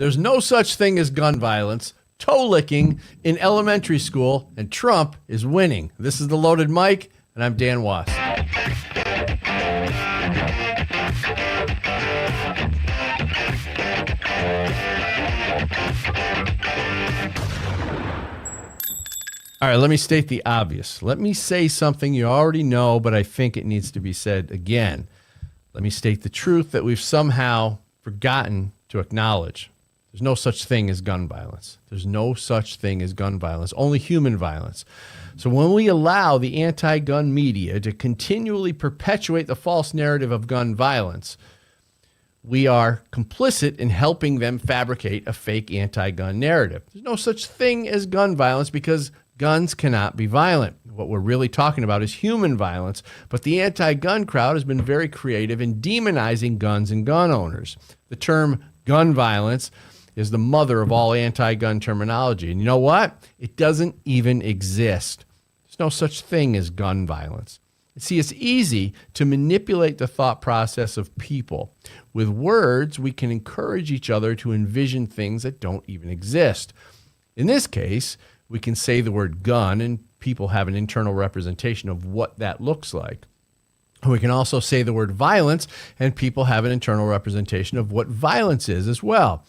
There's no such thing as gun violence, toe licking in elementary school, and Trump is winning. This is The Loaded Mic, and I'm Dan Woss. All right, let me state the obvious. Let me say something you already know, but I think it needs to be said again. Let me state the truth that we've somehow forgotten to acknowledge. There's no such thing as gun violence. There's no such thing as gun violence, only human violence. So when we allow the anti-gun media to continually perpetuate the false narrative of gun violence, we are complicit in helping them fabricate a fake anti-gun narrative. There's no such thing as gun violence because guns cannot be violent. What we're really talking about is human violence, but the anti-gun crowd has been very creative in demonizing guns and gun owners. The term gun violence is the mother of all anti-gun terminology. And you know what? It doesn't even exist. There's no such thing as gun violence. See, it's easy to manipulate the thought process of people. With words, we can encourage each other to envision things that don't even exist. In this case, we can say the word gun and people have an internal representation of what that looks like. We can also say the word violence and people have an internal representation of what violence is as well.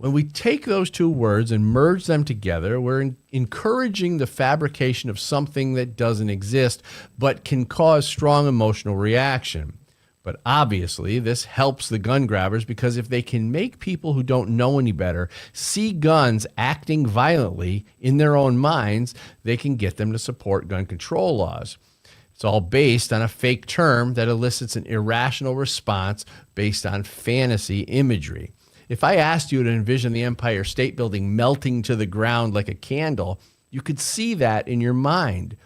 When we take those two words and merge them together, we're encouraging the fabrication of something that doesn't exist but can cause strong emotional reaction. But obviously, this helps the gun grabbers because if they can make people who don't know any better see guns acting violently in their own minds, they can get them to support gun control laws. It's all based on a fake term that elicits an irrational response based on fantasy imagery. If I asked you to envision the Empire State Building melting to the ground like a candle, you could see that in your mind.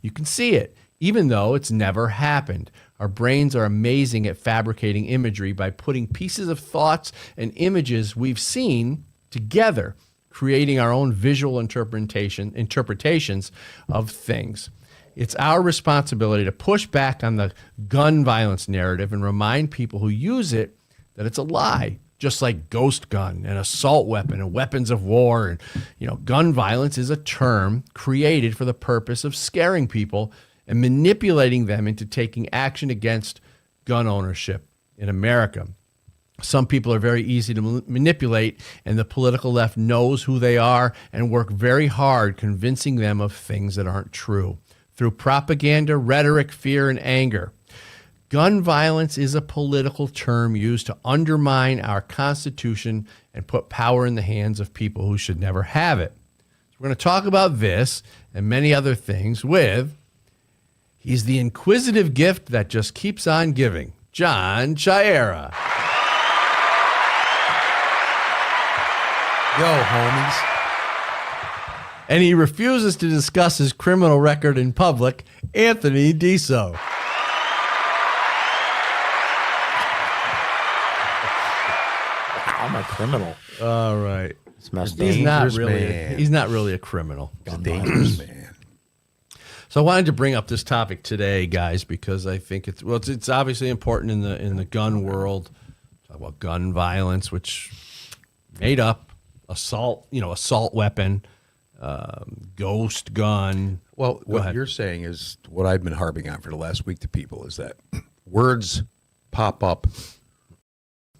You can see it, even though it's never happened. Our brains are amazing at fabricating imagery by putting pieces of thoughts and images we've seen together, creating our own visual interpretations of things. It's our responsibility to push back on the gun violence narrative and remind people who use it that it's a lie. Just like ghost gun and assault weapon and weapons of war. And, gun violence is a term created for the purpose of scaring people and manipulating them into taking action against gun ownership in America. Some people are very easy to manipulate, and the political left knows who they are and work very hard convincing them of things that aren't true through propaganda, rhetoric, fear, and anger. Gun violence is a political term used to undermine our Constitution and put power in the hands of people who should never have it. So we're going to talk about this and many other things with, he's the inquisitive gift that just keeps on giving, John Chiara. Yo, homies. And he refuses to discuss his criminal record in public, Anthony Diso. I'm a criminal. All right. It's messed He's up. not really. man. He's not really a criminal. He's a dangerous man. So I wanted to bring up this topic today, guys, because I think it's obviously important in the gun world. Talk about gun violence, which made up assault weapon, ghost gun. Well, Go what ahead. you're saying is what I've been harping on for the last week to people is that words pop up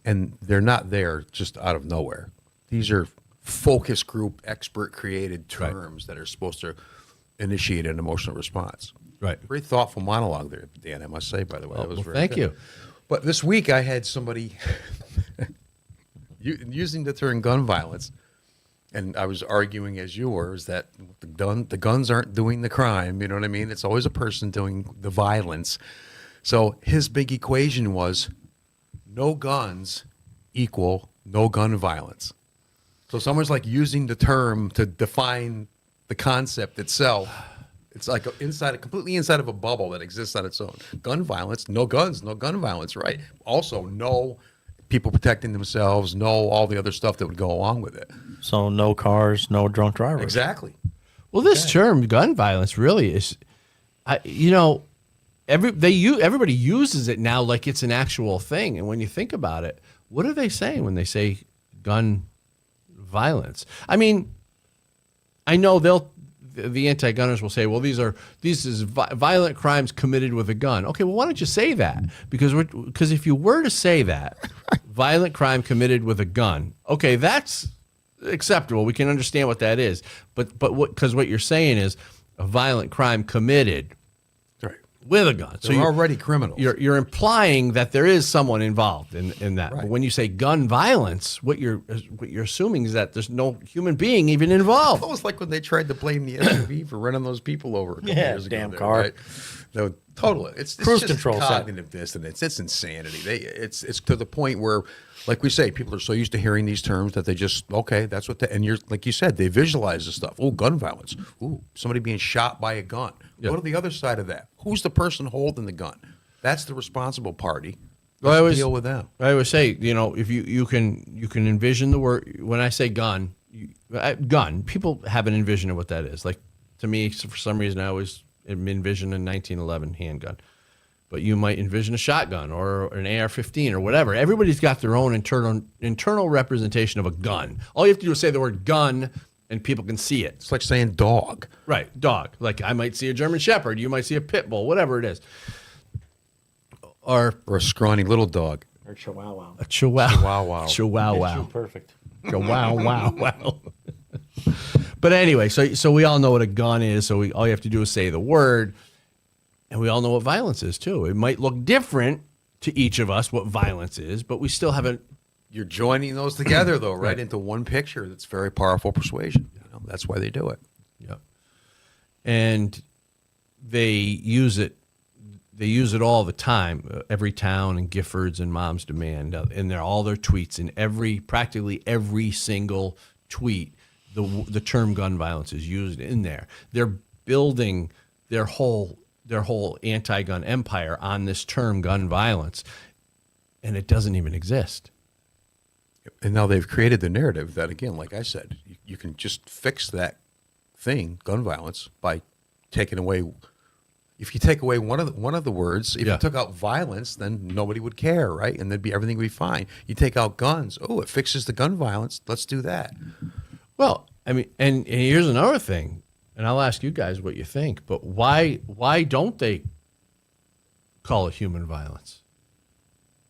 and they're not there just out of nowhere. These are focus group, expert created terms that are supposed to initiate an emotional response. Right. Very thoughtful monologue there, Dan, I must say, by the way. That was very thank good. you. But this week I had somebody using the term gun violence, and I was arguing as you were, is that the guns aren't doing the crime, you know what I mean? It's always a person doing the violence. So his big equation was no guns equal no gun violence. So someone's like using the term to define the concept itself. It's like completely inside of a bubble that exists on its own. Gun violence, no guns, no gun violence, right? Also, no people protecting themselves, no all the other stuff that would go along with it. So no cars, no drunk drivers. Exactly. Well, this term gun violence really is, everybody uses it now like it's an actual thing. And when you think about it, what are they saying when they say gun violence. I mean, I know the anti-gunners will say, well, these is violent crimes committed with a gun. Okay, well, why don't you say that? Because if you were to say that, violent crime committed with a gun, okay, that's acceptable. We can understand what that is. But what you're saying is a violent crime committed with a gun. So you're already criminals. You're implying that there is someone involved in that. Right. But when you say gun violence, what you're assuming is that there's no human being even involved. It was like when they tried to blame the SUV for running those people over a couple years ago. Damn car. Right? No, totally. It's Cruise just control cognitive dissonance. It's insanity. It's to the point where, like we say, people are so used to hearing these terms that they just, okay, that's what and you're, like you said, they visualize the stuff. Oh, gun violence. Ooh, somebody being shot by a gun. Yep. Go to the other side of that. Who's the person holding the gun? That's the responsible party. Well, I always deal with them. I always say, if you can envision the word. When I say gun, gun, people have an envision of what that is. Like, to me, for some reason, I always envision a 1911 handgun. But you might envision a shotgun or an AR-15 or whatever. Everybody's got their own internal representation of a gun. All you have to do is say the word gun, and people can see it. It's like saying dog. Right, dog. Like, I might see a German Shepherd. You might see a pit bull, whatever it is. Or Or a scrawny little dog. Or Chihuahua. a chihuahua. Chihuahua. Chihuahua. Perfect. Wow. But anyway, so we all know what a gun is. So all you have to do is say the word, and we all know what violence is too. It might look different to each of us what violence is, but we still haven't. You're joining those together, though, right, into one picture. That's very powerful persuasion. That's why they do it. Yeah, and they use it. They use it all the time. Every town and Giffords and Mom's Demand, in all their tweets, in practically every single tweet, the term gun violence is used in there. They're building their whole anti-gun empire on this term gun violence, and it doesn't even exist. And now they've created the narrative that, again, like I said, you can just fix that thing, gun violence, by taking away. If you take away one of the words, if you took out violence, then nobody would care, right? And everything would be fine. You take out guns, oh, it fixes the gun violence. Let's do that. Well, I mean, and here's another thing, and I'll ask you guys what you think, but why don't they call it human violence?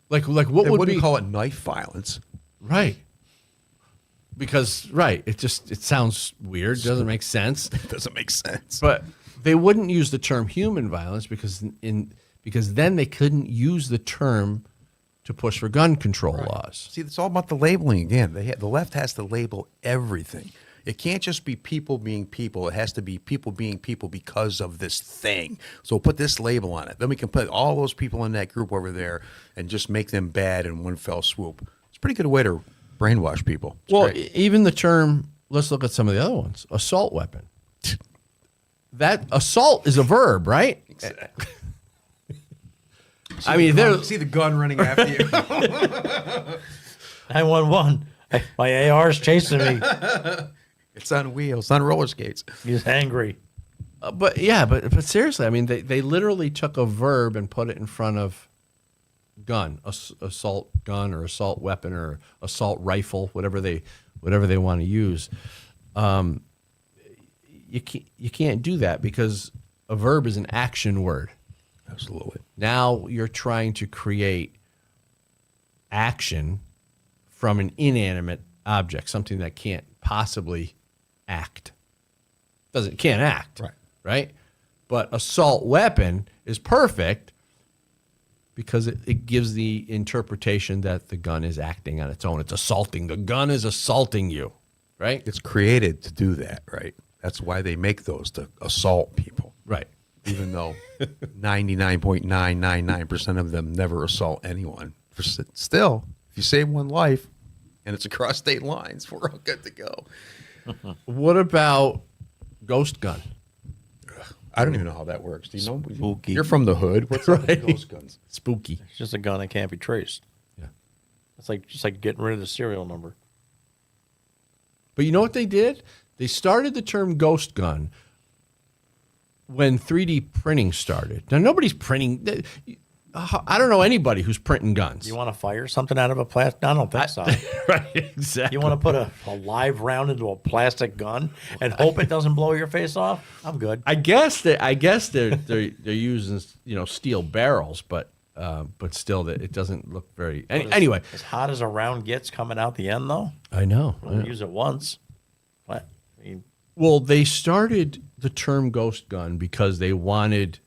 Like what They would wouldn't be call it knife violence. right? Because it sounds weird, doesn't make sense. It doesn't make sense. But they wouldn't use the term human violence because then they couldn't use the term to push for gun control laws. See, it's all about the labeling again. The left has to label everything. It can't just be people being people. It has to be people being people because of this thing. So we'll put this label on it. Then we can put all those people in that group over there and just make them bad in one fell swoop. It's a pretty good way to brainwash people. It's great. Even the term, let's look at some of the other ones, assault weapon. That assault is a verb, right? Exactly. I mean, see the gun running after you. 911. My AR's chasing me. It's on wheels, on roller skates. He's angry. But seriously, I mean, they literally took a verb and put it in front of gun, assault gun or assault weapon or assault rifle, whatever they want to use. You can't do that because a verb is an action word. Absolutely. Now you're trying to create action from an inanimate object, something that can't possibly act. Can't act. Right? But assault weapon is perfect because it gives the interpretation that the gun is acting on its own. It's assaulting. The gun is assaulting you. Right? It's created to do that, right? That's why they make those, to assault people. Right. Even though 99.999% of them never assault anyone. Still, if you save one life and it's across state lines, we're all good to go. What about ghost gun? I don't even know how that works. Do you know? Spooky. You're from the hood. What's up with ghost guns? Spooky. It's just a gun that can't be traced. Yeah. It's just like getting rid of the serial number. But you know what they did? They started the term ghost gun when 3D printing started. Now, nobody's printing. I don't know anybody who's printing guns. You want to fire something out of a plastic? I don't think so. Right, exactly. You want to put a live round into a plastic gun and hope it doesn't blow your face off? I'm good. I guess they're using steel barrels, but still that it doesn't look very. Anyway, As hot as a round gets coming out the end, though, I know. we'll use it once. What? I mean, Well, they started the term ghost gun because they wanted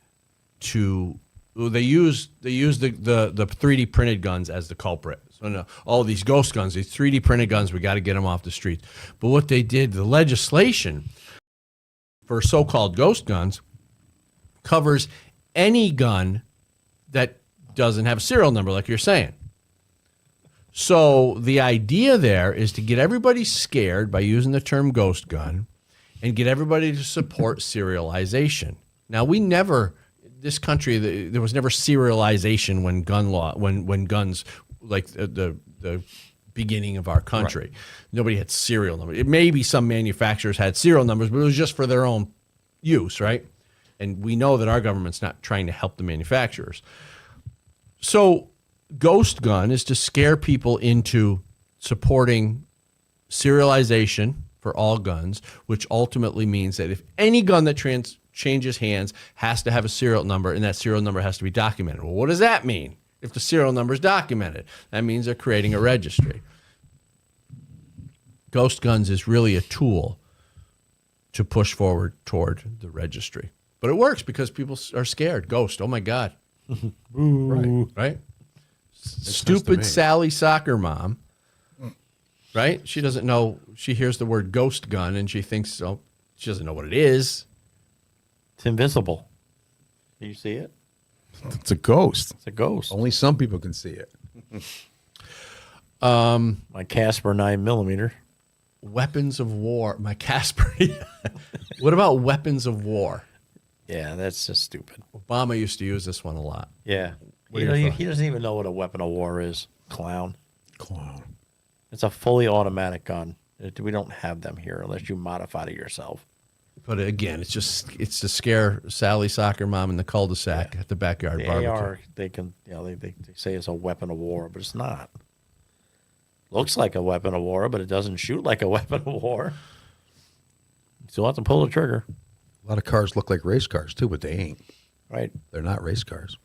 to. They used the 3D printed guns as the culprit. So no, all these ghost guns, these 3D printed guns, we got to get them off the streets. But what they did, the legislation for so-called ghost guns covers any gun that doesn't have a serial number, like you're saying. So the idea there is to get everybody scared by using the term ghost gun and get everybody to support serialization. Now, this country, there was never serialization when guns, like the beginning of our country. Right. Nobody had serial numbers. It maybe some manufacturers had serial numbers, but it was just for their own use, right? And we know that our government's not trying to help the manufacturers. So ghost gun is to scare people into supporting serialization for all guns, which ultimately means that if any gun that changes hands has to have a serial number, and that serial number has to be documented. Well, what does that mean? If the serial number is documented, that means they're creating a registry. Ghost guns is really a tool to push forward toward the registry. But it works because people are scared. Ghost, oh my God. Right? Stupid Sally soccer mom, right? She doesn't know, she hears the word ghost gun and she thinks, oh, she doesn't know what it is. it's invisible. Do you see it? It's a ghost. It's a ghost. Only some people can see it. My Casper 9mm. Weapons of war. My Casper. What about weapons of war? Yeah, that's just stupid. Obama used to use this one a lot. Yeah. What are your thoughts? He doesn't even know what a weapon of war is. Clown. Clown. It's a fully automatic gun. We don't have them here unless you modify it yourself. But again, it's to scare Sally soccer mom in the cul-de-sac at the backyard The barbecue. AR, they can, they say it's a weapon of war, but it's not. Looks like a weapon of war, but it doesn't shoot like a weapon of war. You still have to pull the trigger. A lot of cars look like race cars too, but they ain't. Right. They're not race cars.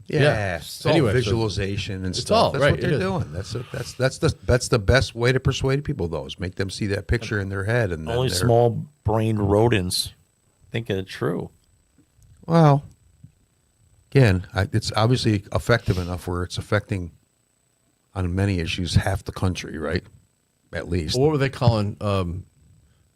Yeah. It's Anyway, all visualization and stuff. all That's right, what they're it is. doing. That's the best way to persuade people, though, is make them see that picture in their head. And then Only they're- small-brained rodents think it's true. Well, again, it's obviously effective enough where it's affecting, on many issues, half the country, right? At least. What were they calling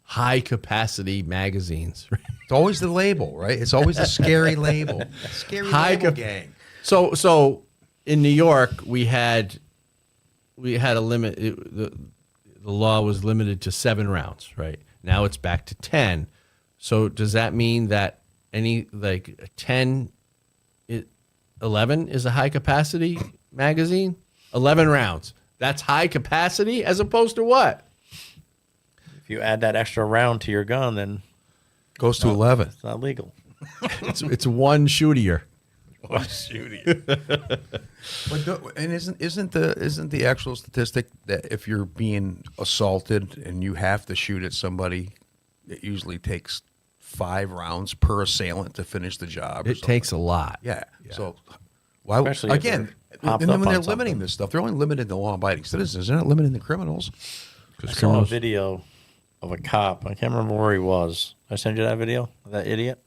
high-capacity magazines? It's always the label, right? It's always the scary label. Scary label gang. So in New York, we had a limit. The law was limited to 7 rounds, right? Now it's back to 10. So does that mean that any 11 is a high capacity magazine? 11 rounds. That's high capacity as opposed to what? If you add that extra round to your gun, then Goes to 11. it's not legal. It's one shootier. And isn't the actual statistic that if you're being assaulted and you have to shoot at somebody, it usually takes 5 rounds per assailant to finish the job? It takes a lot. Yeah. So why Especially if again? they're hopped And then up when they're on limiting something. this stuff, they're only limited to law-abiding citizens. They're not limiting the criminals. I saw a video of a cop. I can't remember where he was. I sent you that video of that idiot.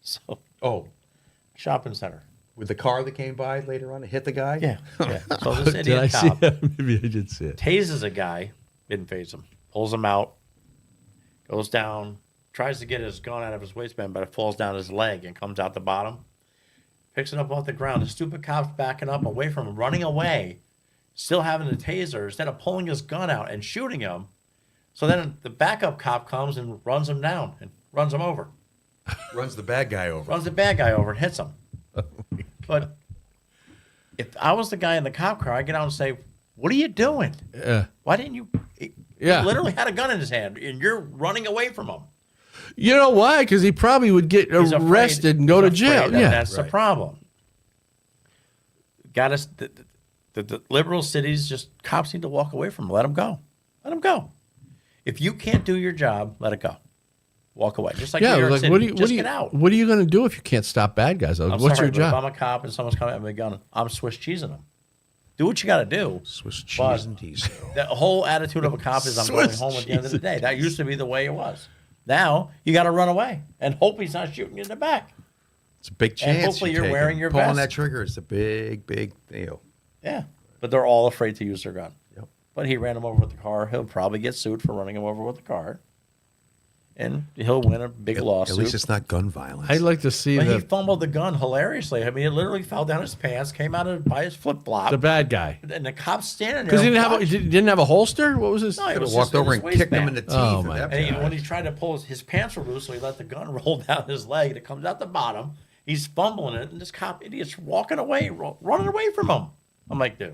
So, Oh, shopping center. with the car that came by later on to hit the guy. Yeah. So this Did I idiot see cop that? Maybe I did see it. tases a guy, didn't phase him, pulls him out, goes down, tries to get his gun out of his waistband, but it falls down his leg and comes out the bottom. Picks it up off the ground. The stupid cop's backing up away from him, running away, still having the taser, instead of pulling his gun out and shooting him. So then the backup cop comes and runs him down and runs him over. Runs the bad guy over. Runs the bad guy over and hits him. But if I was the guy in the cop car, I'd get out and say, "What are you doing? Why didn't you?" He Yeah. literally had a gun in his hand, and you're running away from him. You know why? Because he probably would get He's afraid- arrested and go to he's jail. afraid that Yeah. that's the problem. Got us. The liberal cities, just cops need to walk away from them. Let them go. Let them go. If you can't do your job, let it go. Walk away. Just like New York like City. Get out. what are you going to do if you can't stop bad guys? I'm What's sorry, your but job? If I'm a cop and someone's coming at me with a gun, I'm Swiss cheesing them. Do what you got to do. Swiss cheese But and diesel. the whole attitude of a cop is I'm going Swiss home at the end of the day. That used to be the way it was. Now you got to run away and hope he's not shooting you in the back. It's a big chance. hopefully you're taking. wearing your Pulling vest. that trigger is a big deal. Yeah, but they're all afraid to use their gun. Yep. But he ran him over with the car. He'll probably get sued for running him over with the car, and he'll win a big lawsuit. At least it's not gun violence. I'd like to see But he the fumbled the gun hilariously. I mean, it literally fell down his pants, came out by his flip flop, bad guy. and the cop's standing there. Because he watching. didn't have a holster? What was his? No, it Could was have walked just in over his and kicked him in waistband. the teeth. Oh, at my that And point. when he tried to pull his pants were loose, so he let the gun roll down his leg. It comes out the bottom. He's fumbling it, and this cop idiot's walking away, running away from him. I'm like, dude,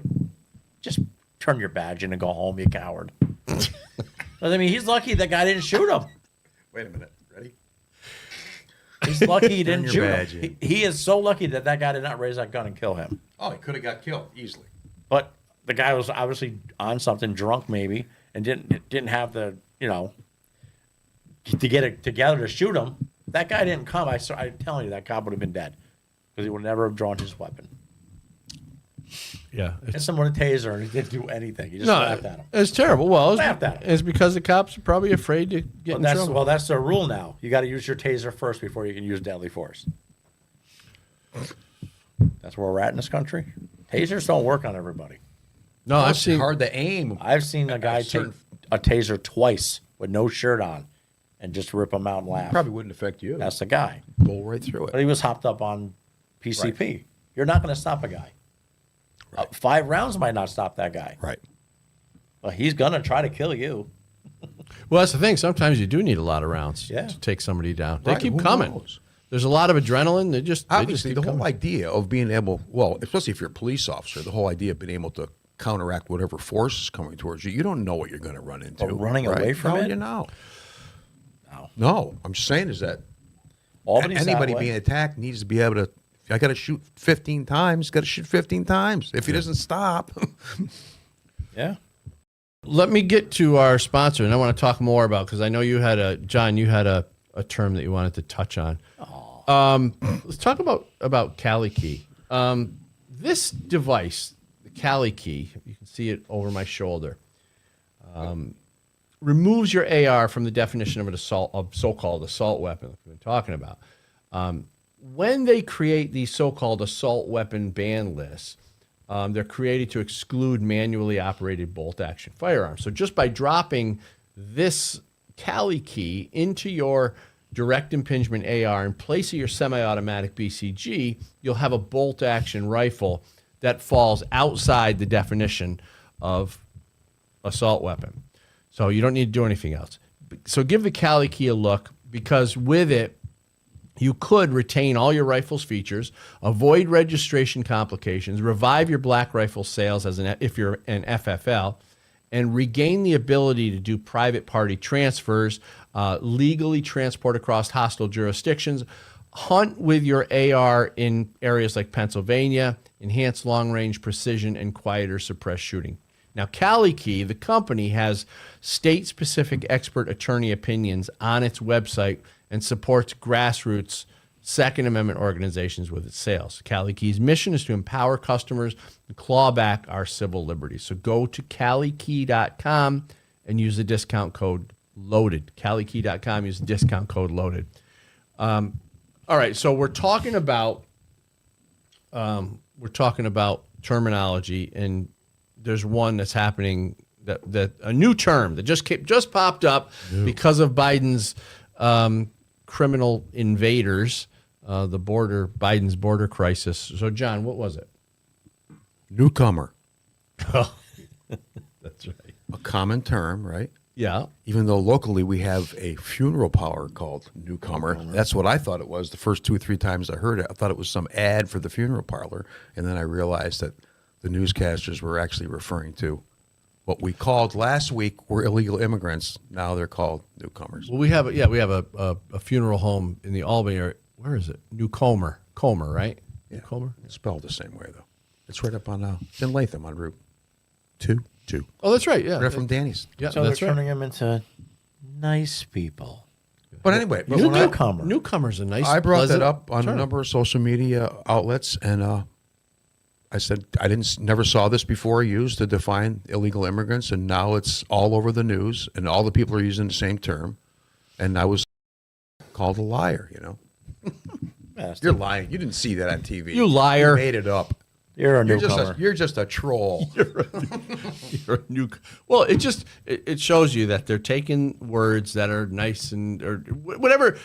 just turn your badge in and go home, you coward. But I mean, he's lucky that guy didn't shoot him. Wait a minute. Ready? He's lucky he Turn didn't your shoot badge him. in. He is so lucky that guy did not raise that gun and kill him. Oh, he could have got killed easily. But the guy was obviously on something, drunk maybe, and didn't have the to get it together to shoot him. That guy didn't come. I'm telling you, that cop would have been dead because he would never have drawn his weapon. Yeah. Hit someone with a taser and he didn't do anything. He just laughed at him. It's terrible. Well, Laughed at him. it's because the cops are probably afraid to get in trouble. Well, that's the rule now. You got to use your taser first before you can use deadly force. That's where we're at in this country. Tasers don't work on everybody. No, I've It's seen. hard to aim. I've seen a guy take certain- a taser twice with no shirt on and just rip him out and laugh. Probably wouldn't affect you. That's the guy. Pull right through But it. he was hopped up on PCP. You're not going to stop a guy. 5 rounds might not stop that guy. Right. But he's going to try to kill you. Well, that's the thing. Sometimes you do need a lot of rounds Yeah. to take somebody down. They Right, keep who coming. knows? There's a lot of adrenaline. They just Obviously, keep the whole coming. idea of being able, well, especially if you're a police officer, the whole idea of being able to counteract whatever force is coming towards you, you don't know what you're going to run into. But running away from no, it? you know. No. No, I'm just saying is that Albany's that anybody way. being attacked needs to be able to. I got to shoot 15 times. Got to shoot 15 times. If he doesn't stop, Yeah. Let me get to our sponsor, and I want to talk more about because I know you had a term that you wanted to touch on. Let's talk about Cali Key. This device, the Cali Key, you can see it over my shoulder, removes your AR from the definition of an so-called assault weapon that we've been talking about. When they create these so-called assault weapon ban lists, they're created to exclude manually operated bolt-action firearms. So just by dropping this Cali Key into your direct impingement AR in place of your semi-automatic BCG, you'll have a bolt-action rifle that falls outside the definition of assault weapon. So you don't need to do anything else. So give the Cali Key a look because with it, you could retain all your rifle's features, avoid registration complications, revive your black rifle sales if you're an FFL, and regain the ability to do private party transfers, legally transport across hostile jurisdictions, hunt with your AR in areas like Pennsylvania, enhance long-range precision, and quieter suppressed shooting. Now, Cali Key, the company, has state-specific expert attorney opinions on its website and supports grassroots Second Amendment organizations with its sales. Cali Key's mission is to empower customers and claw back our civil liberties. So go to CaliKey.com and use the discount code LOADED. CaliKey.com, use the discount code LOADED. All right, so we're talking about terminology, and there's one that's happening that a new term that just popped up because of Biden's criminal invaders, Biden's border crisis. So, John, what was it? newcomer, That's right. a common term, right? Yeah. Even though locally we have a funeral parlor called Newcomer. That's what I thought it was the first 2 or 3 times I heard it. I thought it was some ad for the funeral parlor. And then I realized that the newscasters were actually referring to What we called last week were illegal immigrants. Now they're called newcomers. Well, we have a funeral home in the Albany area. Where is it? Comer, right? Yeah. Comer. It's spelled the same way, though. It's right up on it's in Latham on Route 2. Oh, that's right. Yeah, Right from Danny's. yeah, So that's they're right. turning them into nice people. But anyway, but when Newcomer's a nice. I brought pleasant that up on term. a number of social media outlets, and I said I never saw this before used to define illegal immigrants, and now it's all over the news, and all the people are using the same term, and I was called a liar. You're lying. You didn't see that on TV. You liar. You made it up. You're a newcomer. You're just a troll. You're a well, it shows you that they're taking words that are nice and or whatever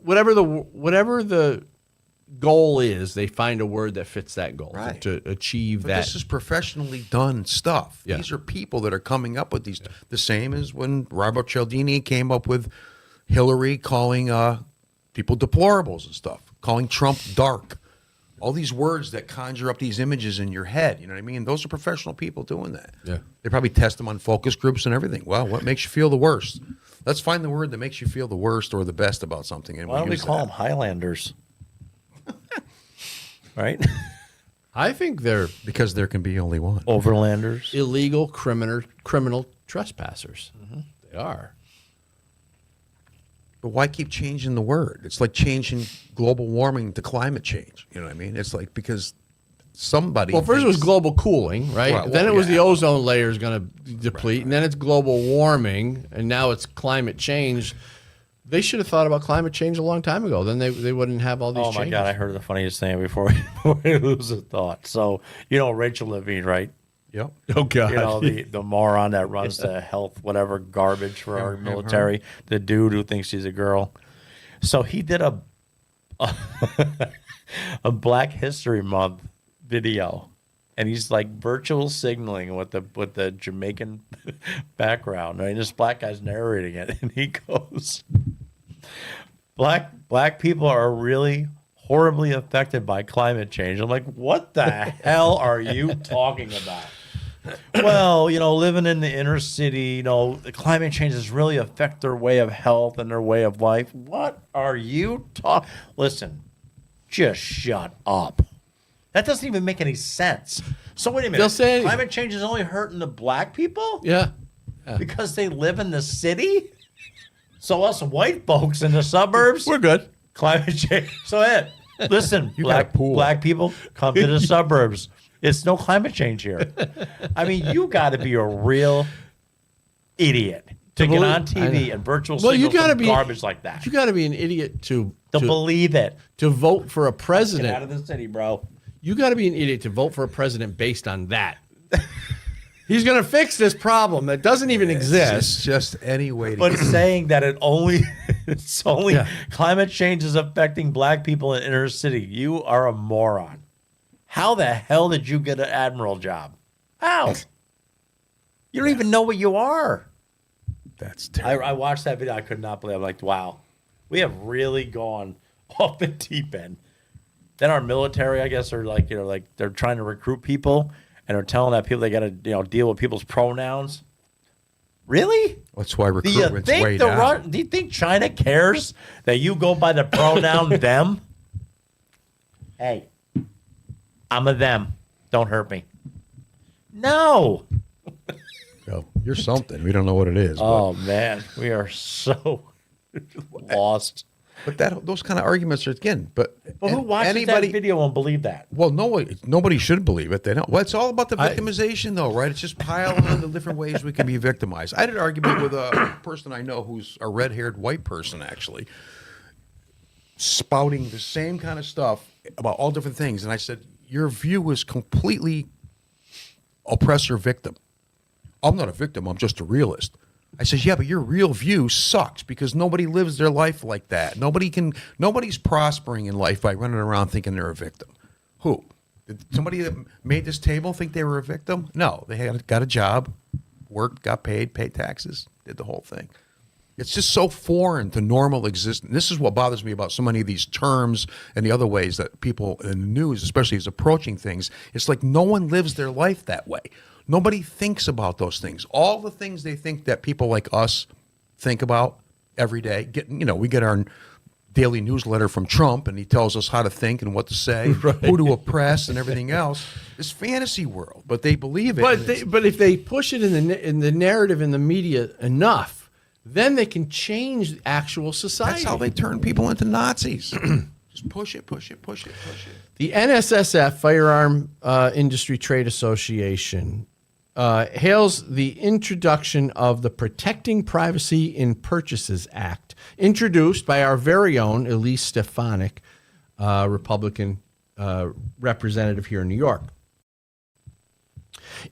the goal is, they find a word that fits that goal Right. to achieve But that. this is professionally done stuff. Yeah. These are people that are coming up with these. The same as when Robert Cialdini came up with Hillary calling people deplorables and stuff, calling Trump dark. All these words that conjure up these images in your head. You know what I mean? Those are professional people doing that. Yeah. They probably test them on focus groups and everything. Well, what makes you feel the worst? Let's find the word that makes you feel the worst or the best about something. And Why don't we use call that. them Highlanders? Right? I think they're Because there can be only one. Overlanders. illegal criminal trespassers. They are. But why keep changing the word? It's like changing global warming to climate change. You know what I mean? It's like because somebody. Well, first it was thinks- global cooling, right? Well, then it was yeah. the ozone layer is going to deplete, and then it's global warming, and now it's climate change. They should have thought about climate change a long time ago. Then they wouldn't have all these Oh my changes. God! I heard the funniest thing before we lose a thought. So Rachel Levine, right? Yep. Oh God! The moron that runs the health whatever garbage for our military. The dude who thinks she's a girl. So he did a Black History Month video, and he's like virtual signaling with the Jamaican background. Right? This black guy's narrating it, and he goes, "Black people are really horribly affected by climate change." I'm like, what the hell are you talking about? Well, living in the inner city, the climate changes really affect their way of health and their way of life. What are you talking? Listen, just shut up. That doesn't even make any sense. So wait a minute. They'll say climate change is only hurting the black people? Yeah. Because they live in the city? So us white folks in the suburbs, We're good. climate change. So listen, You got a pool. black people come to the suburbs. It's no climate change here. I mean, you got to be a real idiot to get on TV and virtual signal garbage like that. You got to be an idiot to Believe it. to vote for a Get out president. of the city, bro. You got to be an idiot to vote for a president based on that. He's going to fix this problem that doesn't even exist. It's just any way to. But saying that it's only Yeah. climate change is affecting black people in inner city. You are a moron. How the hell did you get an admiral job? How? You don't even know what you are. That's terrible. I watched that video. I could not believe. I'm like, wow, we have really gone off the deep end. Then our military, I guess, are like they're trying to recruit people, and they're telling that people they got to deal with people's pronouns. Really? That's why Do you recruitment's way think down. Do you think China cares that you go by the pronoun them? Hey, I'm a them. Don't hurt me. No. Yo, you're something. We don't know what it is. Oh man, we are so lost. But those kind of arguments are again. But Who watches that video and believe that? Well, nobody should believe it. They don't. Well, it's all about the victimization, though, right? It's just piling on the different ways we can be victimized. I had an argument with a person I know who's a red-haired white person, actually, spouting the same kind of stuff about all different things. And I said, your view is completely oppressor-victim. I'm not a victim. I'm just a realist. I says, yeah, but your real view sucks because nobody lives their life like that. Nobody's prospering in life by running around thinking they're a victim. Who? Did somebody that made this table think they were a victim? No, they got a job, worked, got paid taxes, did the whole thing. It's just so foreign to normal existence. This is what bothers me about so many of these terms and the other ways that people in the news, especially, is approaching things. It's like no one lives their life that way. Nobody thinks about those things. All the things they think that people like us think about every day. We get our daily newsletter from Trump, and he tells us how to think and what to say, who to oppress, and everything else. This fantasy world, but they believe it. But if they push it in the narrative in the media enough, then they can change actual society. That's how they turn people into Nazis. Just push it. The NSSF, Firearm Industry Trade Association, hails the introduction of the Protecting Privacy in Purchases Act, introduced by our very own Elise Stefanik, Republican representative here in New York.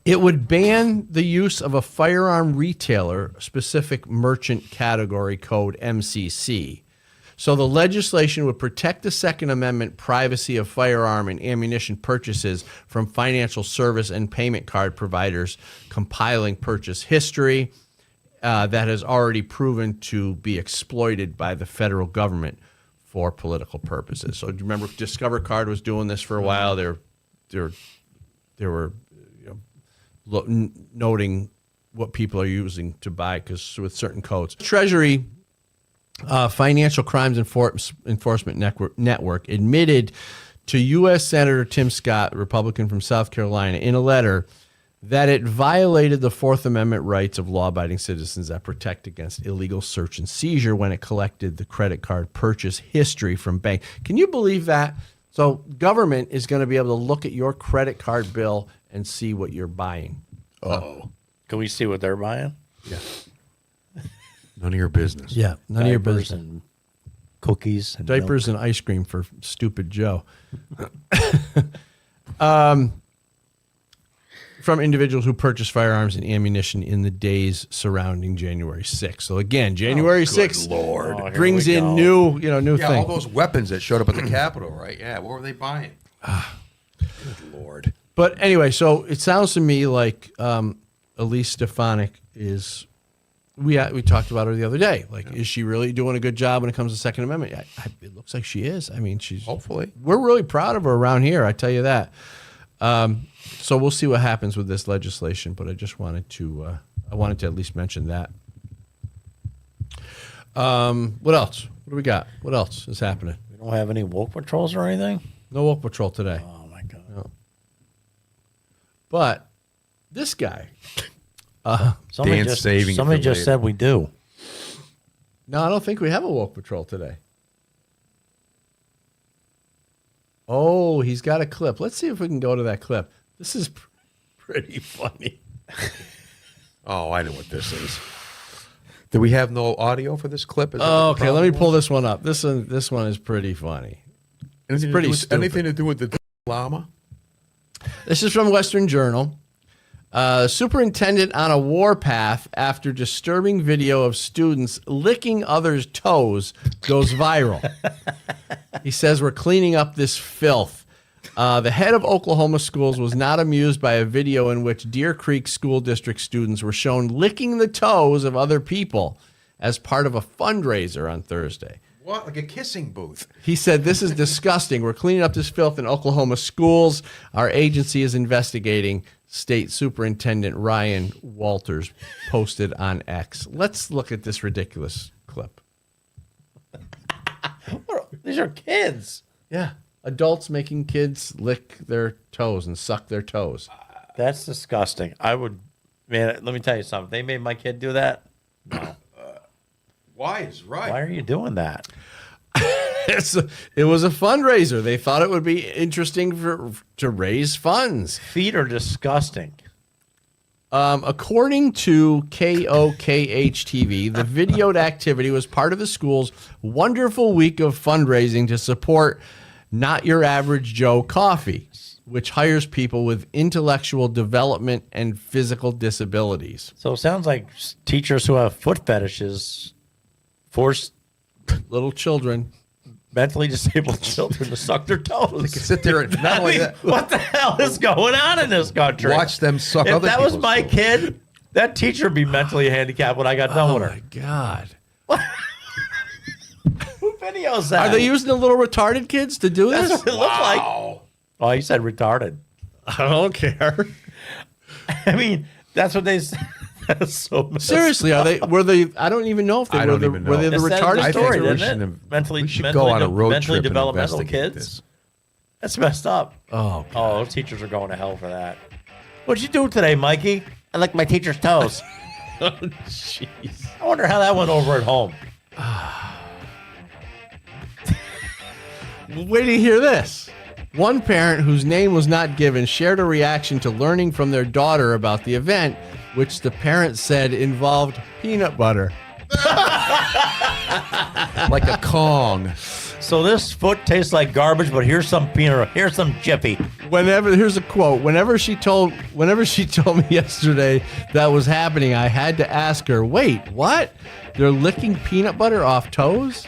It would ban the use of a firearm retailer specific merchant category code MCC. So the legislation would protect the Second Amendment privacy of firearm and ammunition purchases from financial service and payment card providers compiling purchase history that has already proven to be exploited by the federal government for political purposes. So do you remember Discover Card was doing this for a while? They were noting what people are using to buy because with certain codes. Treasury Financial Crimes Enforcement Network admitted to U.S. Senator Tim Scott, Republican from South Carolina, in a letter that it violated the Fourth Amendment rights of law-abiding citizens that protect against illegal search and seizure when it collected the credit card purchase history from banks. Can you believe that? So government is going to be able to look at your credit card bill and see what you're buying. Can we see what they're buying? Yeah. None of your business. Yeah, none of your business. And cookies and Diapers and ice cream for stupid Joe. From individuals who purchase firearms and ammunition in the days surrounding January 6th. So again, January 6th Lord. brings in new things. All those weapons that showed up at the Capitol, right? Yeah, what were they buying? Good Lord. But anyway, so it sounds to me like Elise Stefanik is. We talked about her the other day. Is she really doing a good job when it comes to Second Amendment? It looks like she is. I mean, she's hopefully. We're really proud of her around here. I tell you that. So we'll see what happens with this legislation. But I just wanted to at least mention that. What else? What do we got? What else is happening? We don't have any woke patrols or anything? No woke patrol today. Oh, my God. No. But this guy. Somebody just said we do. No, I don't think we have a woke patrol today. Oh, he's got a clip. Let's see if we can go to that clip. This is pretty funny. Oh, I know what this is. Do we have no audio for this clip? Okay, let me pull this one up. This one is pretty funny. It's pretty stupid. Anything to do with the llama? This is from Western Journal. Superintendent on a warpath after disturbing video of students licking others' toes goes viral. He says, we're cleaning up this filth. The head of Oklahoma schools was not amused by a video in which Deer Creek School District students were shown licking the toes of other people as part of a fundraiser on Thursday. What? Like a kissing booth? He said, this is disgusting. We're cleaning up this filth in Oklahoma schools. Our agency is investigating. State Superintendent Ryan Walters posted on X. Let's look at this ridiculous clip. These are kids. Yeah. Adults making kids lick their toes and suck their toes. That's disgusting. Let me tell you something. They made my kid do that. No. Why is right? Why are you doing that? It was a fundraiser. They thought it would be interesting to raise funds. Feet are disgusting. According to KOKH-TV, the videoed activity was part of the school's wonderful week of fundraising to support Not Your Average Joe Coffee, which hires people with intellectual development and physical disabilities. So it sounds like teachers who have foot fetishes force little children, mentally disabled children, to suck their toes. They can sit there and not only that. What the hell is going on in this country? Watch them suck if other that was people's my toes. kid, that teacher would be mentally handicapped when I got done with her. Oh, my God. video said. Are they using the little retarded kids to do That's this? what it looked like. Oh, you said retarded. I don't care. I mean, that's what they said. That's so messed Seriously, were they? I don't even know if they I were don't the even were they know. the It said in retarded the I think story, we didn't should it? have- Mentally, we should go on a road mentally trip and developmental investigate kids. this. That's messed up. Oh, Oh, those teachers are going to hell for that. What'd you do today, Mikey? I licked my teacher's toes. jeez. I wonder how that went over at home. Wait till you hear this. One parent whose name was not given shared a reaction to learning from their daughter about the event, which the parent said involved peanut butter. Like a Kong. So this foot tastes like garbage, but here's some peanut. Here's some Jiffy. Here's a quote. Whenever she told me yesterday that was happening, I had to ask her, "Wait, what? They're licking peanut butter off toes?"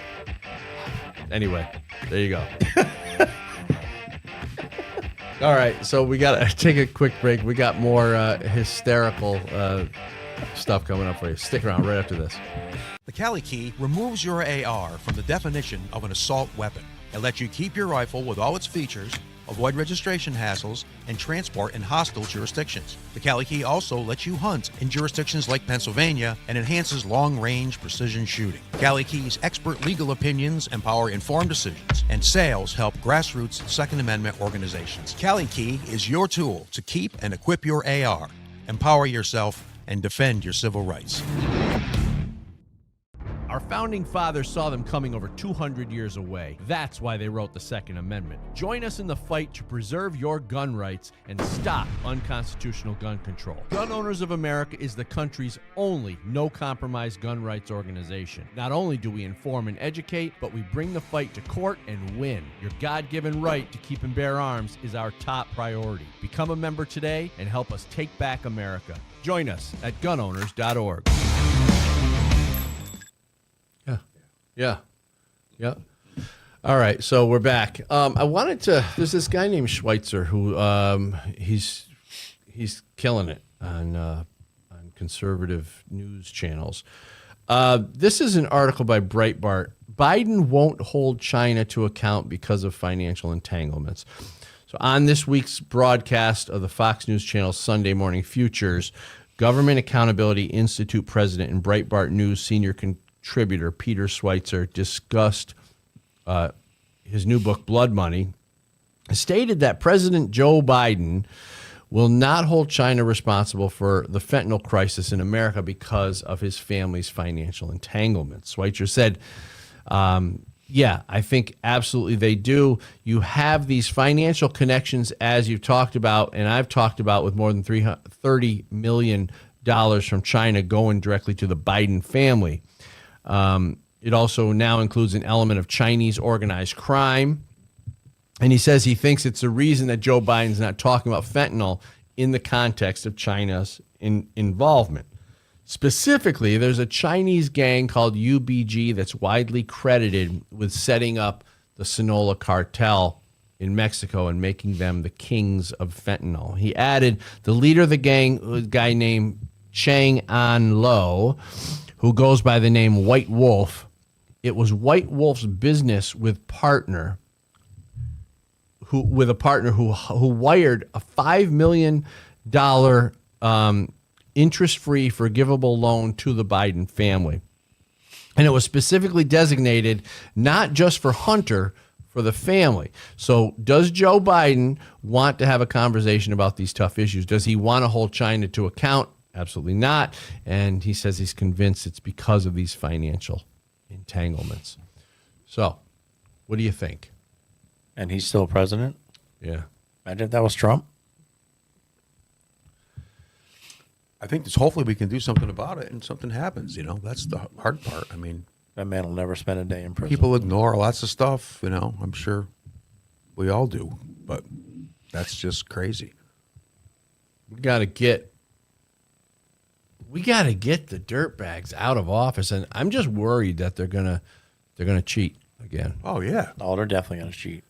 Anyway, there you go. All right, so we got to take a quick break. We got more hysterical stuff coming up for you. Stick around right after this. The Cali Key removes your AR from the definition of an assault weapon. It lets you keep your rifle with all its features, avoid registration hassles, and transport in hostile jurisdictions. The Cali Key also lets you hunt in jurisdictions like Pennsylvania and enhances long-range precision shooting. Cali Key's expert legal opinions empower informed decisions, and sales help grassroots Second Amendment organizations. Cali Key is your tool to keep and equip your AR, empower yourself, and defend your civil rights. Our founding fathers saw them coming over 200 years away. That's why they wrote the Second Amendment. Join us in the fight to preserve your gun rights and stop unconstitutional gun control. Gun Owners of America is the country's only no-compromise gun rights organization. Not only do we inform and educate, but we bring the fight to court and win. Your God-given right to keep and bear arms is our top priority. Become a member today and help us take back America. Join us at gunowners.org. Yeah. All right, so we're back. I wanted to. There's this guy named Schweitzer who he's killing it on conservative news channels. This is an article by Breitbart. Biden won't hold China to account because of financial entanglements. So on this week's broadcast of the Fox News Channel Sunday Morning Futures, Government Accountability Institute president and Breitbart News senior contributor Peter Schweitzer discussed his new book, Blood Money, stated that President Joe Biden will not hold China responsible for the fentanyl crisis in America because of his family's financial entanglements. Schweitzer said, yeah, I think absolutely they do. You have these financial connections, as you've talked about, and I've talked about, with more than $30 million from China going directly to the Biden family. It also now includes an element of Chinese organized crime. And he says he thinks it's the reason that Joe Biden's not talking about fentanyl in the context of China's involvement. Specifically, there's a Chinese gang called UBG that's widely credited with setting up the Sinaloa cartel in Mexico and making them the kings of fentanyl. He added the leader of the gang, a guy named Chang An Lo, who goes by the name White Wolf. It was White Wolf's business with a partner who wired a $5 million interest-free forgivable loan to the Biden family. And it was specifically designated not just for Hunter, for the family. So does Joe Biden want to have a conversation about these tough issues? Does he want to hold China to account? Absolutely not. And he says he's convinced it's because of these financial entanglements. So what do you think? And he's still president? Yeah. Imagine if that was Trump. I think hopefully we can do something about it and something happens, you know. That's the hard part. I mean, That man will never spend a day in prison. people ignore lots of stuff, you know. I'm sure we all do, but that's just crazy. We got to get the dirtbags out of office, and I'm just worried that they're gonna cheat again, Oh, yeah. Oh, they're definitely going to cheat.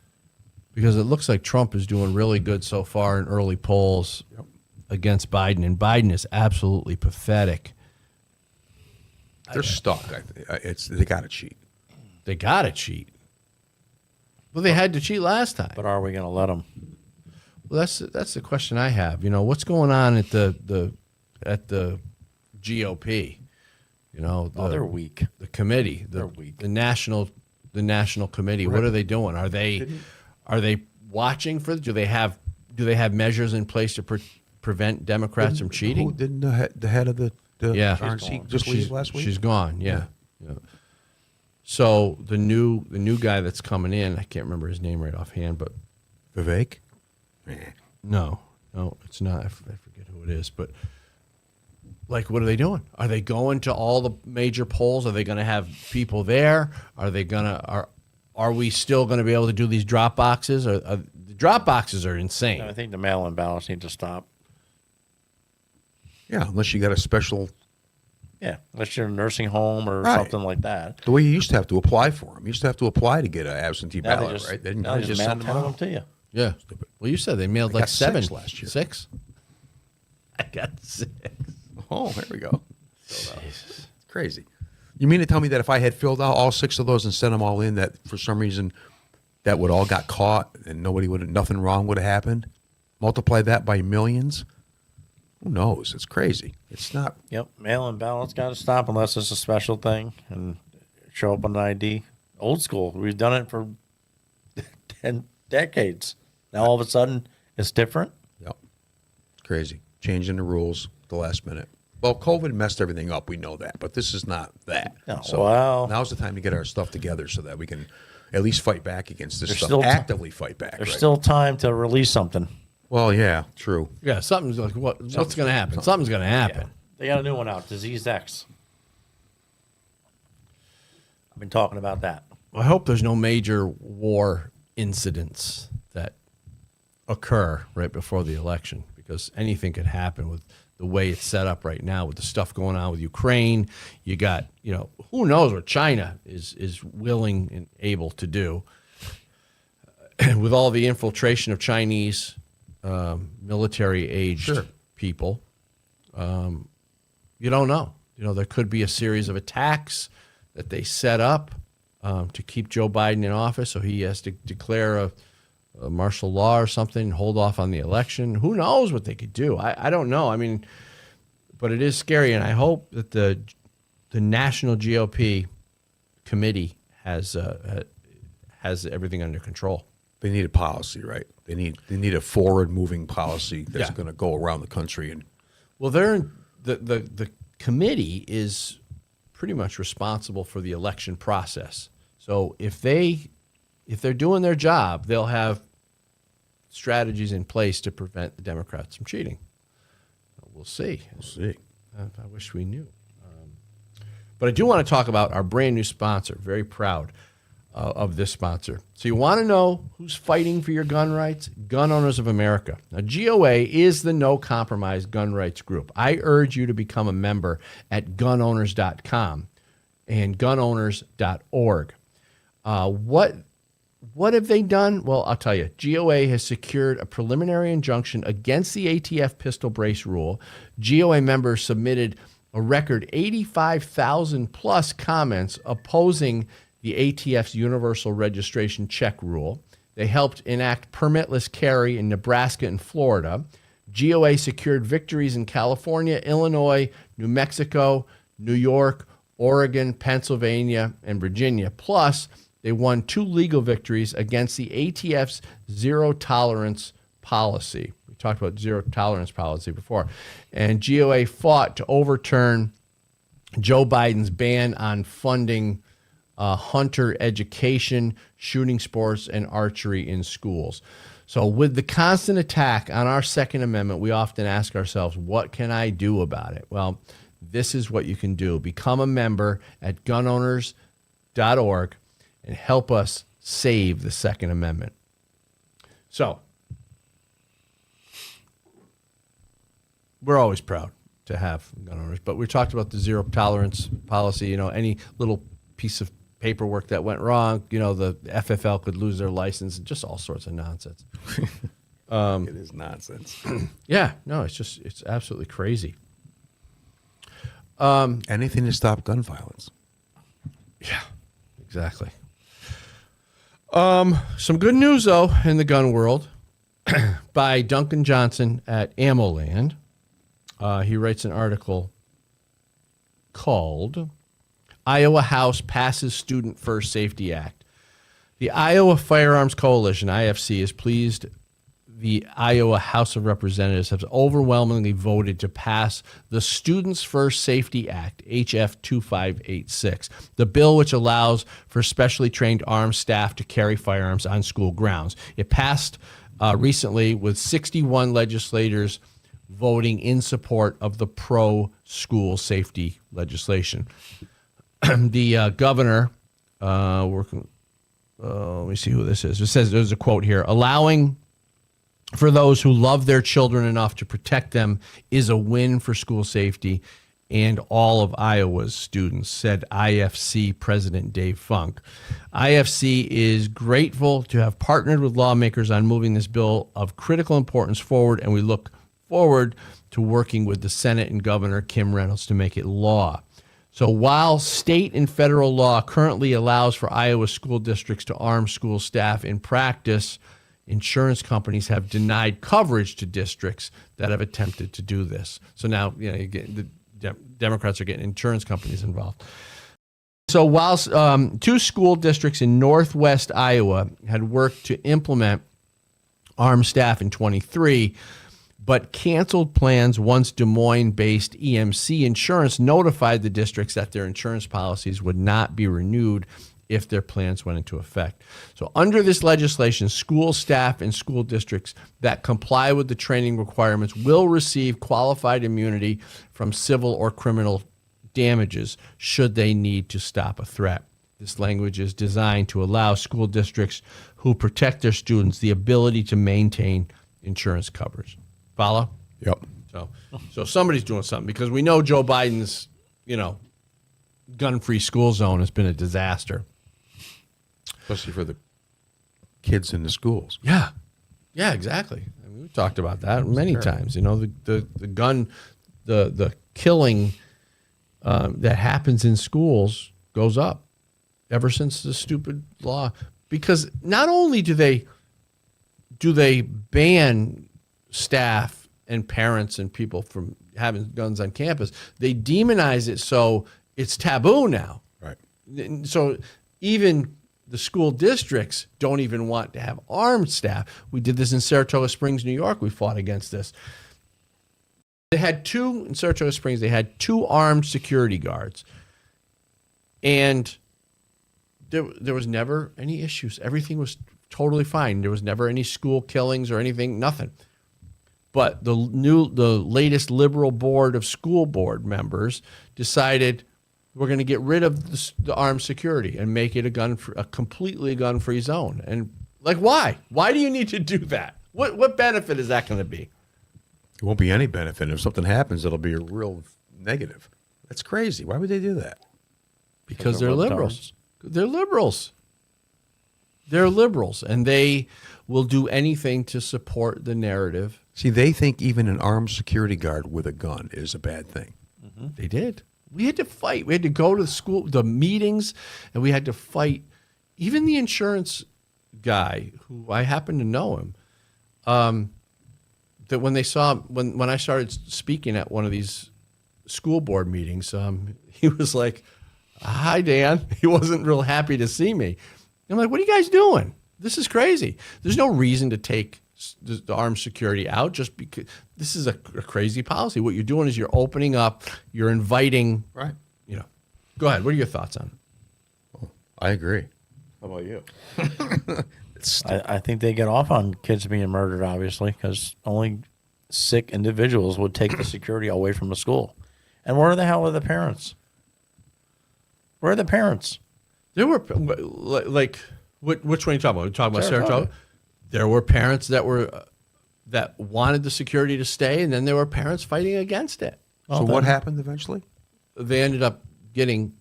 because it looks like Trump is doing really good so far in early polls against Biden, and Biden is absolutely pathetic. They're stuck. They got to cheat. They got to cheat. Well, they had to cheat last time. But are we going to let them? Well, that's the question I have. You know, what's going on at the GOP? You know, They're weak. the committee, They're weak. the national committee. What are they doing? Are they watching for? Do they have measures in place to prevent Democrats from cheating? Didn't the head of the Yeah. RNC just leave last week? She's gone. Yeah. So the new guy that's coming in, I can't remember his name right offhand, but Vivek? no, it's not. I forget who it is, but like, what are they doing? Are they going to all the major polls? Are they going to have people there? Are we still going to be able to do these drop boxes? The drop boxes are insane. I think the mail-in ballots need to stop. Yeah, unless you got a special. Yeah, unless you're in a nursing home or Right. something like that. The way you used to have to apply for them. You used to have to apply to get an absentee Now ballot, right? They didn't now they just mail send 10 them of them out. to you. Yeah. Well, you said they mailed I like got 7 6 last year. 6. I got 6. Oh, there we go. It's crazy. You mean to tell me that if I had filled out all 6 of those and sent them all in, that for some reason that would all got caught and nothing wrong would have happened? Multiply that by millions? Who knows? It's crazy. It's not. Yep, mail-in ballots got to stop unless it's a special thing and show up on an ID. Old school. We've done it for 10 decades. Now all of a sudden it's different. Yep. It's crazy. Changing the rules at the last minute. Well, COVID messed everything up. We know that, but this is not that. No, So well- now's the time to get our stuff together so that we can at least fight back against this There's stuff. still ti- Actively fight back. There's right? still time to release something. Well, yeah, true. Yeah, something's like what's going to happen? Something's going to happen. They got a new one out, Disease X. I've been talking about that. I hope there's no major war incidents that occur right before the election, because anything could happen with the way it's set up right now, with the stuff going on with Ukraine. You got, who knows what China is willing and able to do with all the infiltration of Chinese military-aged Sure. people. You don't know. There could be a series of attacks that they set up to keep Joe Biden in office, so he has to declare a martial law or something, hold off on the election. Who knows what they could do? I don't know. I mean, but it is scary, and I hope that the national GOP committee has everything under control. They need a policy, right? They need a forward-moving policy that's Yeah. going to go around the country. And Well, the committee is pretty much responsible for the election process. So if they're doing their job, they'll have strategies in place to prevent the Democrats from cheating. We'll see. I wish we knew. But I do want to talk about our brand new sponsor. Very proud of this sponsor. So you want to know who's fighting for your gun rights? Gun Owners of America. Now, GOA is the no compromise gun rights group. I urge you to become a member at gunowners.com and gunowners.org. What have they done? Well, I'll tell you. GOA has secured a preliminary injunction against the ATF pistol brace rule. GOA members submitted a record 85,000 plus comments opposing the ATF's universal registration check rule. They helped enact permitless carry in Nebraska and Florida. GOA secured victories in California, Illinois, New Mexico, New York, Oregon, Pennsylvania, and Virginia. Plus, they won 2 legal victories against the ATF's zero tolerance policy. We talked about zero tolerance policy before. And GOA fought to overturn Joe Biden's ban on funding hunter education, shooting sports, and archery in schools. So with the constant attack on our Second Amendment, we often ask ourselves, what can I do about it? Well, this is what you can do. Become a member at gunowners.org and help us save the Second Amendment. So, we're always proud to have gun owners, but we talked about the zero tolerance policy. Any little piece of paperwork that went wrong, the FFL could lose their license, and just all sorts of nonsense. it is nonsense. Yeah, no, it's absolutely crazy. Anything to stop gun violence. Yeah, exactly. Some good news, though, in the gun world by Duncan Johnson at AmmoLand. He writes an article called Iowa House Passes Student First Safety Act. The Iowa Firearms Coalition, IFC, is pleased the Iowa House of Representatives has overwhelmingly voted to pass the Students First Safety Act, HF 2586, the bill which allows for specially trained armed staff to carry firearms on school grounds. It passed recently with 61 legislators voting in support of the pro-school safety legislation. The governor, let me see who this is. It says, there's a quote here, allowing for those who love their children enough to protect them is a win for school safety and all of Iowa's students, said IFC President Dave Funk. IFC is grateful to have partnered with lawmakers on moving this bill of critical importance forward, and we look forward to working with the Senate and Governor Kim Reynolds to make it law. So while state and federal law currently allows for Iowa school districts to arm school staff, in practice, insurance companies have denied coverage to districts that have attempted to do this. So now, you get the Democrats are getting insurance companies involved. So while two school districts in northwest Iowa had worked to implement armed staff in 23, but canceled plans once Des Moines-based EMC Insurance notified the districts that their insurance policies would not be renewed if their plans went into effect. So under this legislation, school staff and school districts that comply with the training requirements will receive qualified immunity from civil or criminal damages should they need to stop a threat. This language is designed to allow school districts who protect their students the ability to maintain insurance coverage. Follow? Yep. So somebody's doing something, because we know Joe Biden's, gun-free school zone has been a disaster. Especially for the kids in the schools. Yeah, exactly. I mean, we've talked about that many times. The gun, the killing that happens in schools goes up ever since the stupid law. Because not only do they ban staff and parents and people from having guns on campus, they demonize it so it's taboo now. Right. So even the school districts don't even want to have armed staff. We did this in Saratoga Springs, New York. We fought against this. In Saratoga Springs, they had two armed security guards. And there was never any issues. Everything was totally fine. There was never any school killings or anything, nothing. But the latest liberal board of school board members decided we're going to get rid of the armed security and make it a completely gun-free zone. And why? Why do you need to do that? What benefit is that going to be? It won't be any benefit. If something happens, it'll be a real negative. That's crazy. Why would they do that? Because they're liberals. They're liberals. They're liberals, and they will do anything to support the narrative. See, they think even an armed security guard with a gun is a bad thing. Mm-hmm. They did. We had to fight. We had to go to the meetings, and we had to fight. Even the insurance guy, who I happen to know him, that when they saw when I started speaking at one of these school board meetings, he was like, "Hi, Dan." He wasn't real happy to see me. I'm like, "What are you guys doing? This is crazy. There's no reason to take the armed security out just because this is a crazy policy. What you're doing is you're opening up, you're inviting." Right. Go ahead. What are your thoughts on it? Oh, I agree. How about you? I think they get off on kids being murdered, obviously, because only sick individuals would take the security away from a school. And where the hell are the parents? Where are the parents? There were which one are you talking about? Are you talking about Saratoga? Saratoga. There were parents that wanted the security to stay, and then there were parents fighting against it. So what happened eventually? They ended up getting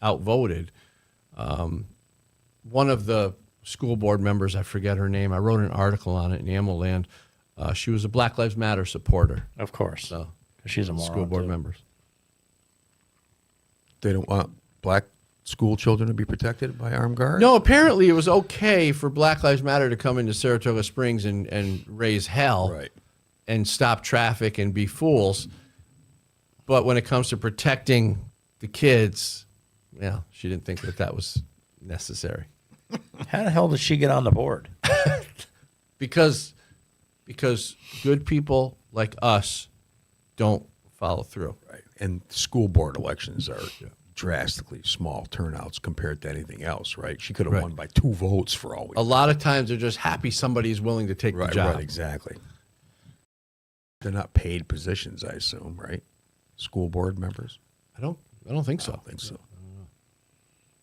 outvoted. One of the school board members, I forget her name, I wrote an article on it in AmmoLand. She was a Black Lives Matter supporter. Of course. So 'Cause she's a moron, school board too. members. They don't want black school children to be protected by armed guards? No, apparently it was okay for Black Lives Matter to come into Saratoga Springs and raise hell Right. and stop traffic and be fools. But when it comes to protecting the kids, yeah, she didn't think that was necessary. How the hell did she get on the board? Because good people like us don't follow through. Right. And school board elections are drastically small turnouts compared to anything else, right? She could have Right. won by 2 votes for all we A lot of times they're just happy somebody's willing to take the job. Right, exactly. They're not paid positions, I assume, right? School board members? I don't think so. I don't think so.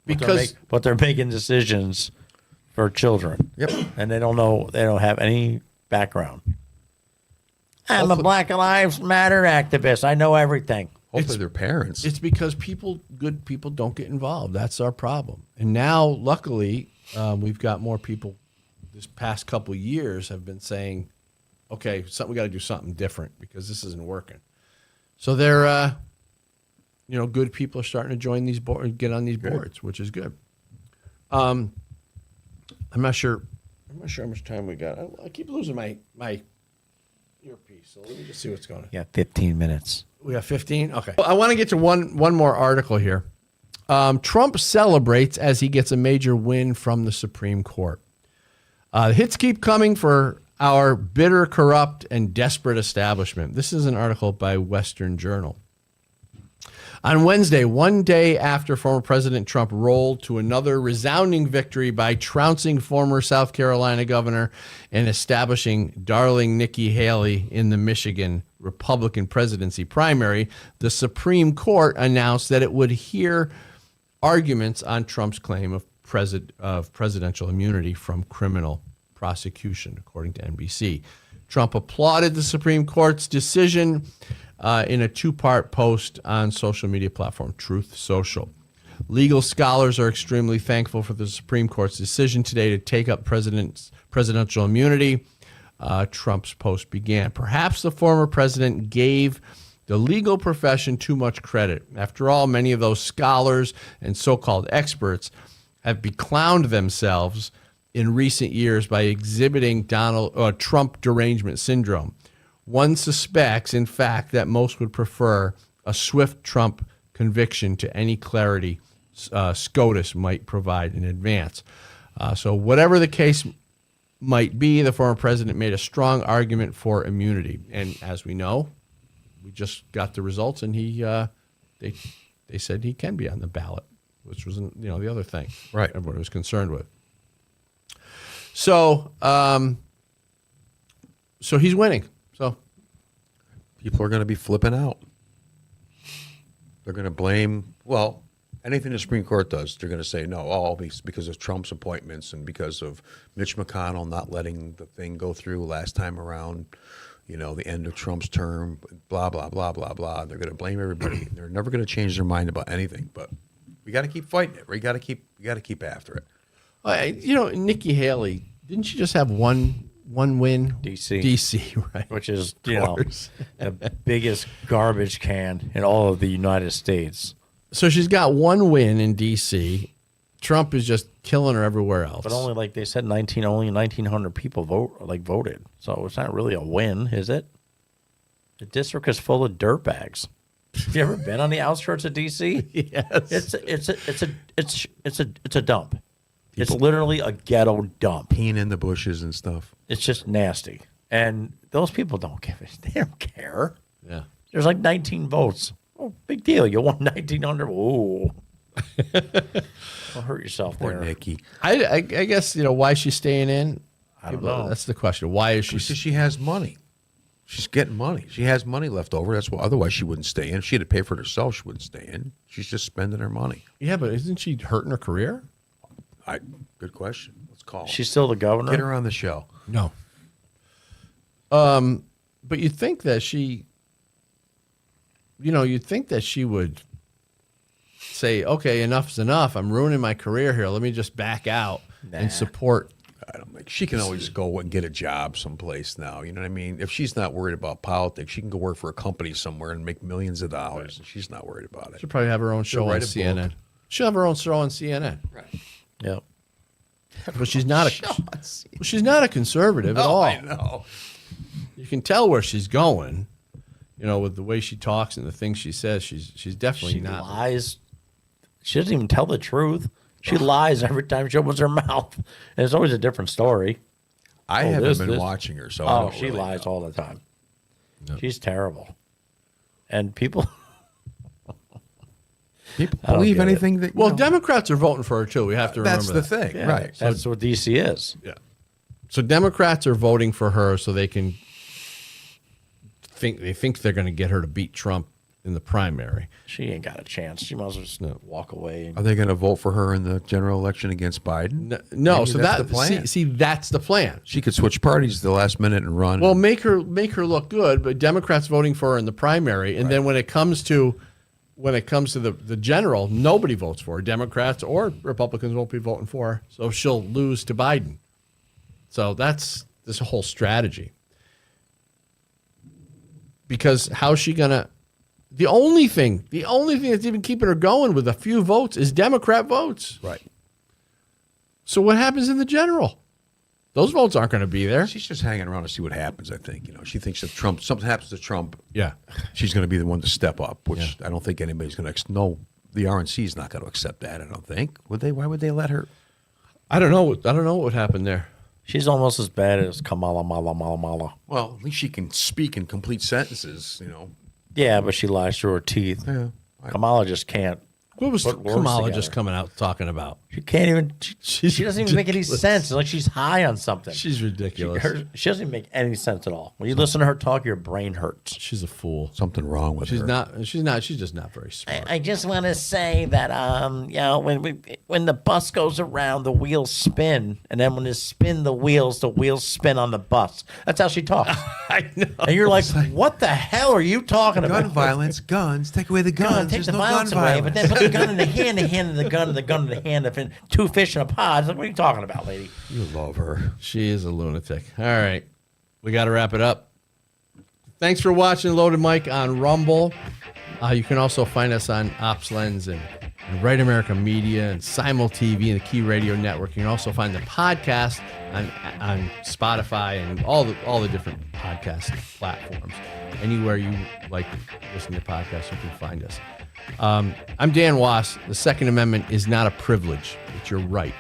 Because But they're making decisions for children. Yep. And they don't know, they don't have any background. I'm a Black Lives Matter activist. I know everything. Hopefully their parents. it's because good people don't get involved. That's our problem. And now, luckily, we've got more people this past couple of years have been saying, okay, we got to do something different because this isn't working. So they're, good people are starting to join these boards, get on these boards, which is good. I'm not sure how much time we got. I keep losing my earpiece, so let me just see what's going on. Yeah, 15 minutes. We got 15? Okay. I want to get to one more article here. Trump celebrates as he gets a major win from the Supreme Court. Hits keep coming for our bitter, corrupt, and desperate establishment. This is an article by Western Journal. On Wednesday, one day after former President Trump rolled to another resounding victory by trouncing former South Carolina governor and establishing darling Nikki Haley in the Michigan Republican presidency primary, the Supreme Court announced that it would hear arguments on Trump's claim of presidential immunity from criminal prosecution, according to NBC. Trump applauded the Supreme Court's decision in a 2-part post on social media platform Truth Social. Legal scholars are extremely thankful for the Supreme Court's decision today to take up presidential immunity. Trump's post began. Perhaps the former president gave the legal profession too much credit. After all, many of those scholars and so-called experts have beclowned themselves in recent years by exhibiting Trump derangement syndrome. One suspects, in fact, that most would prefer a swift Trump conviction to any clarity SCOTUS might provide in advance. So whatever the case might be, the former president made a strong argument for immunity. And as we know, we just got the results, and they said he can be on the ballot, which was the other thing everybody was concerned with. So he's winning. So People are going to be flipping out. They're going to blame, anything the Supreme Court does, they're going to say, no, all because of Trump's appointments and because of Mitch McConnell not letting the thing go through last time around, the end of Trump's term, blah, blah, blah, blah, blah. They're going to blame everybody. They're never going to change their mind about anything, but we got to keep fighting it. We got to keep after it. Nikki Haley, didn't she just have one win? DC, right? Which is the biggest garbage can in all of the United States. So she's got one win in DC. Trump is just killing her everywhere else. But only, like they said, only 1,900 people voted. So it's not really a win, is it? The district is full of dirtbags. Have you ever been on the outskirts of DC? Yes. It's a dump. It's literally a ghetto dump. Peeing in the bushes and stuff. It's just nasty. And those people don't give it. They don't care. Yeah. There's like 19 votes. Oh, big deal. You won 1,900. Ooh. Don't hurt yourself Poor there. Nikki. I guess, why is she staying in? I don't know. That's the question. Why is she? Because she has money. She's getting money. She has money left over. That's why. Otherwise, she wouldn't stay in. If she had to pay for it herself, she wouldn't stay in. She's just spending her money. Yeah, but isn't she hurting her career? Good question. Let's call her. She's still the governor? Get her on the show. No. But you'd think that she would say, okay, enough's enough. I'm ruining my career here. Let me just back out and support. I don't think she can always go and get a job someplace now. You know what I mean? If she's not worried about politics, she can go work for a company somewhere and make millions of dollars. And she's not worried about it. She'll probably have her own show on write a CNN. book. She'll have her own show on CNN. Right. Yep. But she's not a conservative at all. I know. You can tell where she's going, with the way she talks and the things she says. She's definitely She not. lies. She doesn't even tell the truth. She lies every time she opens her mouth. And it's always a different story. I Oh, haven't this- been this- watching her, so I Oh, don't she really lies know. all the time. She's terrible. And people People I don't believe get it. anything that. Well, Democrats are voting for her too. We have to remember that's the that. thing, right? that's what DC is. Yeah. So Democrats are voting for her so they can think they're going to get her to beat Trump in the primary. She ain't got a chance. She might as well just walk away. Are they going to vote for her in the general election against Biden? No, Maybe so that's that the plan. see that's the plan. She could switch parties at the last minute and run. Well, make her look good, but Democrats voting for her in the primary, and then when it comes to the general, nobody votes for her. Democrats or Republicans won't be voting for her, so she'll lose to Biden. So that's this whole strategy. Because how's she gonna? The only thing that's even keeping her going with a few votes is Democrat votes. right. So what happens in the general? Those votes aren't going to be there. She's just hanging around to see what happens. I think she thinks if something happens to Trump, Yeah. she's going to be the one to step up. Which I don't think anybody's going to. No, the RNC is not going to accept that. I don't think. Would they? Why would they let her? I don't know what would happen there. She's almost as bad as Kamala Mala. Well, at least she can speak in complete sentences. Yeah, but she lies through her teeth. Yeah. Kamala just can't. What was Put words Kamala together. just coming out talking about? She can't even. She doesn't even make any ridiculous. sense. It's like she's high on something. She's ridiculous. She doesn't even make any sense at all. When you listen to her talk, your brain hurts. She's a fool. Something wrong with She's her. not. She's just not very smart. I just want to say that when the bus goes around, the wheels spin, and then when they spin the wheels spin on the bus. That's how she talks. I know. And you're like, what the hell are you talking Gun about? violence, guns. Take away the guns. Take There's the no violence gun away, violence. but then put the gun in the hand, the hand in the gun, and the gun in the hand. If two fish in a pod, it's like, what are you talking about, lady? You love her. She is a lunatic. All right, we got to wrap it up. Thanks for watching Loaded Mike on Rumble. You can also find us on OpsLens and Right America Media and Simul TV and the Key Radio Network. You can also find the podcast on Spotify and all the different podcast platforms. Anywhere you like to listen to podcasts, you can find us. I'm Dan Wass. The Second Amendment is not a privilege. It's your right.